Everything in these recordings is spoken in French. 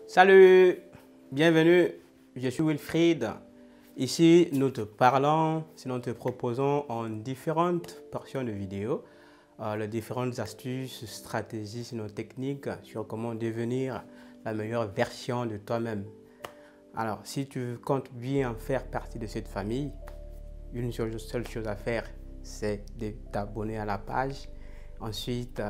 Salut, bienvenue, je suis Wilfried. Ici, nous te parlons, sinon te proposons en différentes portions de vidéos, les différentes astuces, stratégies, sinon techniques sur comment devenir la meilleure version de toi-même. Alors, si tu comptes bien faire partie de cette famille, une seule chose à faire, c'est de t'abonner à la page. Ensuite,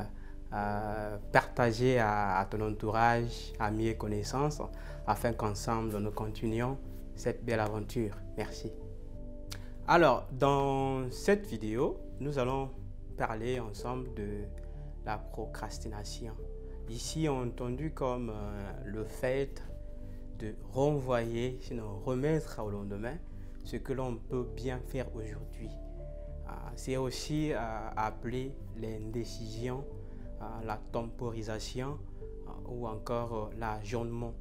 partager à ton entourage, amis et connaissances, afin qu'ensemble nous continuions cette belle aventure. Merci. Alors, dans cette vidéo, nous allons parler ensemble de la procrastination. Ici, entendu comme le fait de renvoyer, sinon remettre au lendemain, ce que l'on peut bien faire aujourd'hui. C'est aussi appelé l'indécision, la temporisation ou encore l'ajournement.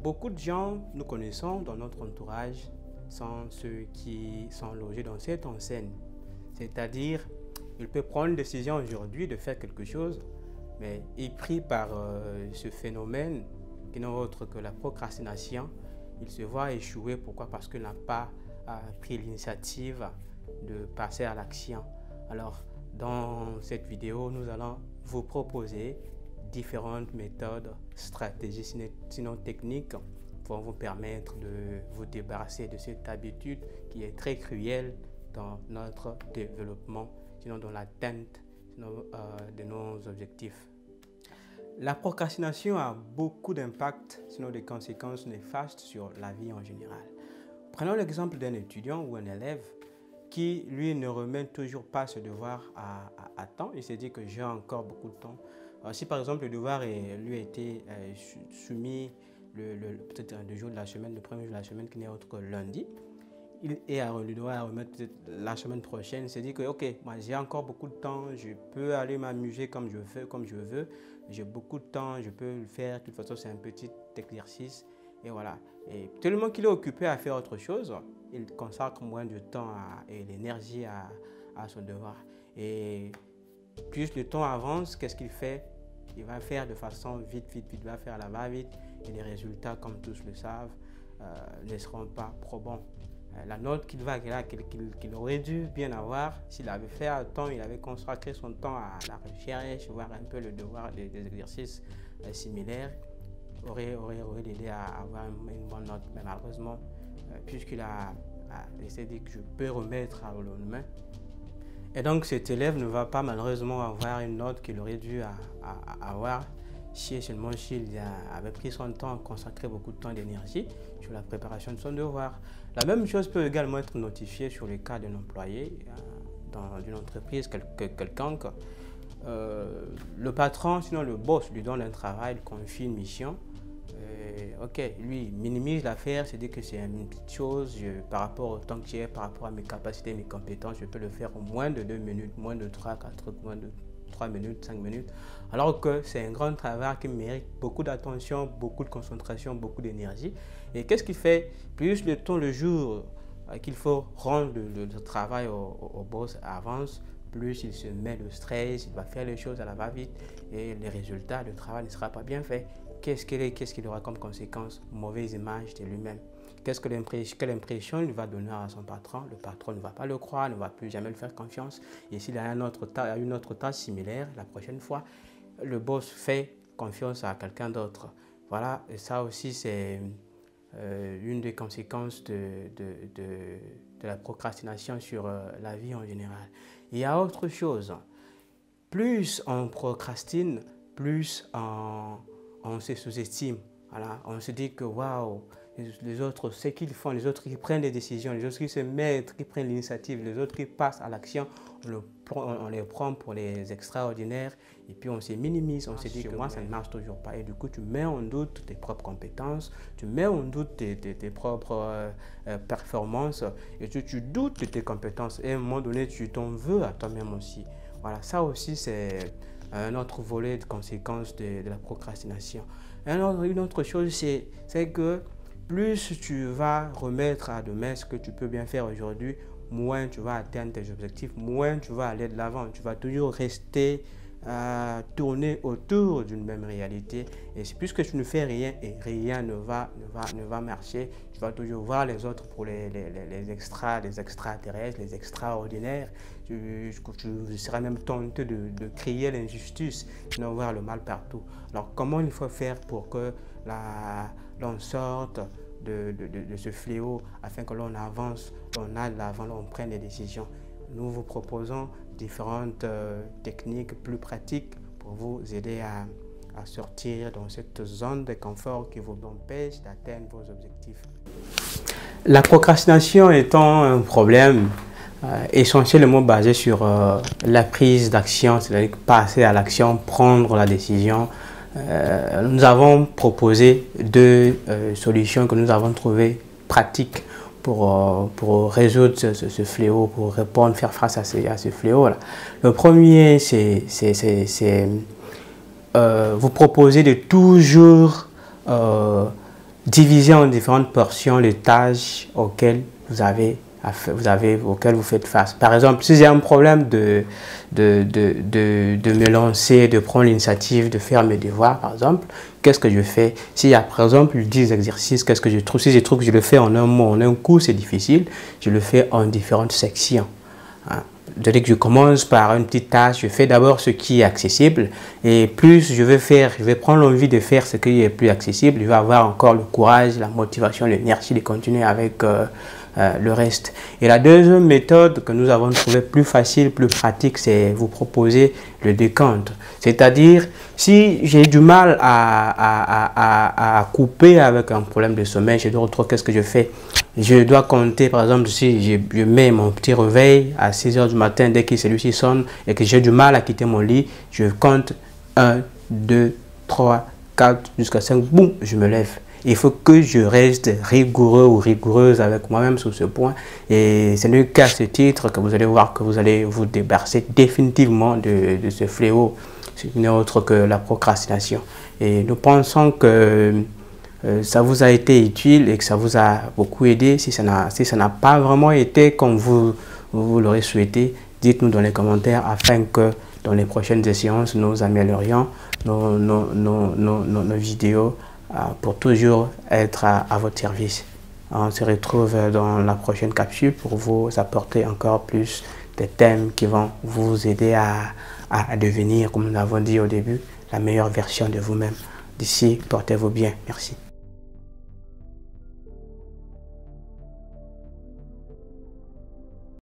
Beaucoup de gens nous connaissons dans notre entourage sont ceux qui sont logés dans cette enseigne. C'est-à-dire, il peut prendre une décision aujourd'hui de faire quelque chose, mais il pris par ce phénomène qui n'est autre que la procrastination, il se voit échouer. Pourquoi? Parce qu'il n'a pas pris l'initiative de passer à l'action. Alors, dans cette vidéo, nous allons vous proposer différentes méthodes, stratégies, sinon techniques, pour vous permettre de vous débarrasser de cette habitude qui est très cruelle dans notre développement, sinon dans l'atteinte de nos objectifs. La procrastination a beaucoup d'impact, sinon des conséquences néfastes sur la vie en général. Prenons l'exemple d'un étudiant ou un élève qui, lui, ne remet toujours pas ce devoir à temps. Il se dit que j'ai encore beaucoup de temps. Alors, si par exemple le devoir lui a été soumis peut-être un des jours de la semaine, le premier jour de la semaine qui n'est autre que lundi, il doit remettre la semaine prochaine. Il se dit que ok, moi j'ai encore beaucoup de temps, je peux aller m'amuser comme je veux, j'ai beaucoup de temps, je peux le faire. De toute façon, c'est un petit exercice et voilà. Et tellement qu'il est occupé à faire autre chose, il consacre moins de temps et l'énergie à son devoir. Et plus le temps avance, qu'est-ce qu'il fait? Il va faire de façon vite, il va faire à la va-vite et les résultats, comme tous le savent, ne seront pas probants. La note qu'il aurait dû bien avoir, s'il avait fait à temps, il avait consacré son temps à la recherche, voir un peu le devoir des exercices similaires, aurait aidé à avoir une bonne note. Mais malheureusement, puisqu'il a décidé que je peux remettre au lendemain, et donc cet élève ne va pas malheureusement avoir une note qu'il aurait dû avoir seulement s'il avait pris son temps, consacré beaucoup de temps et d'énergie sur la préparation de son devoir. La même chose peut également être notifiée sur le cas d'un employé dans une entreprise quelconque. Le patron, sinon le boss, lui donne un travail, lui confie une mission. Ok, lui minimise l'affaire, c'est-à-dire que c'est une petite chose, par rapport au temps que j'ai, par rapport à mes capacités, mes compétences, je peux le faire en moins de 2 minutes, moins de 3 minutes, 5 minutes, alors que c'est un grand travail qui mérite beaucoup d'attention, beaucoup de concentration, beaucoup d'énergie. Et qu'est-ce qu'il fait? Plus le temps, le jour qu'il faut rendre le travail au boss avance, plus il se met le stress, il va faire les choses à la va-vite et les résultats, le travail ne sera pas bien fait. Qu'est-ce qu'il aura comme conséquence? Mauvaise image de lui-même. Quelle impression il va donner à son patron? Le patron ne va pas le croire, ne va plus jamais lui faire confiance. Et s'il a une autre tâche similaire, la prochaine fois, le boss fait confiance à quelqu'un d'autre. Voilà, et ça aussi c'est une des conséquences de la procrastination sur la vie en général. Il y a autre chose. Plus on procrastine, plus on se sous-estime. Voilà, on se dit que waouh, les autres, ce qu'ils font, les autres qui prennent des décisions, les autres qui se mettent, qui prennent l'initiative, les autres qui passent à l'action, on les prend pour les extraordinaires et puis on se minimise, on se dit que moi ça ne marche toujours pas. Et du coup, tu mets en doute tes propres compétences, tu mets en doute tes propres performances et tu doutes de tes compétences. Et à un moment donné, tu t'en veux à toi-même aussi. Voilà, ça aussi c'est un autre volet de conséquences de la procrastination. Une autre chose, c'est que plus tu vas remettre à demain ce que tu peux bien faire aujourd'hui, moins tu vas atteindre tes objectifs, moins tu vas aller de l'avant. Tu vas toujours rester tourner autour d'une même réalité. Et puisque tu ne fais rien et rien ne va marcher, tu vas toujours voir les autres pour les extraterrestres, les extraordinaires. Tu seras même tenté de crier l'injustice, de voir le mal partout. Alors comment il faut faire pour que l'on sorte de ce fléau afin que l'on avance, on aille de l'avant, on prenne des décisions? Nous vous proposons différentes techniques plus pratiques pour vous aider à sortir dans cette zone de confort qui vous empêche d'atteindre vos objectifs. La procrastination étant un problème essentiellement basé sur la prise d'action, c'est-à-dire passer à l'action, prendre la décision. Nous avons proposé deux solutions que nous avons trouvées pratiques pour résoudre ce fléau, pour répondre, faire face à ce fléau-là. Le premier, c'est vous proposer de toujours diviser en différentes portions les tâches auxquelles auxquelles vous faites face. Par exemple, si j'ai un problème de me lancer, de prendre l'initiative, de faire mes devoirs, par exemple, qu'est-ce que je fais? S'il y a, par exemple, 10 exercices, qu'est-ce que je trouve? Si je trouve que je le fais en un mois, en un coup, c'est difficile, je le fais en différentes sections. Hein. C'est-à-dire que je commence par une petite tâche, je fais d'abord ce qui est accessible, et plus je vais prendre l'envie de faire ce qui est plus accessible, je vais avoir encore le courage, la motivation, l'énergie de continuer avec le reste. Et la deuxième méthode que nous avons trouvée plus facile, plus pratique, c'est vous proposer le décompte. C'est-à-dire, si j'ai du mal à couper avec un problème de sommeil, je dois retrouver qu'est-ce que je fais. Je dois compter, par exemple, si je mets mon petit réveil à 6 h du matin, dès que celui-ci sonne et que j'ai du mal à quitter mon lit, je compte 1, 2, 3, 4, jusqu'à 5, boum, je me lève. Il faut que je reste rigoureux ou rigoureuse avec moi-même sur ce point. Et ce n'est qu'à ce titre que vous allez voir que vous allez vous débarrasser définitivement de ce fléau. Ce n'est autre que la procrastination. Et nous pensons que ça vous a été utile et que ça vous a beaucoup aidé. Si ça n'a pas vraiment été comme vous l'aurez souhaité, dites-nous dans les commentaires afin que dans les prochaines séances, nous améliorions nos vidéos pour toujours être à votre service. On se retrouve dans la prochaine capsule pour vous apporter encore plus de thèmes qui vont vous aider à devenir, comme nous l'avons dit au début, la meilleure version de vous-même. D'ici, portez-vous bien. Merci.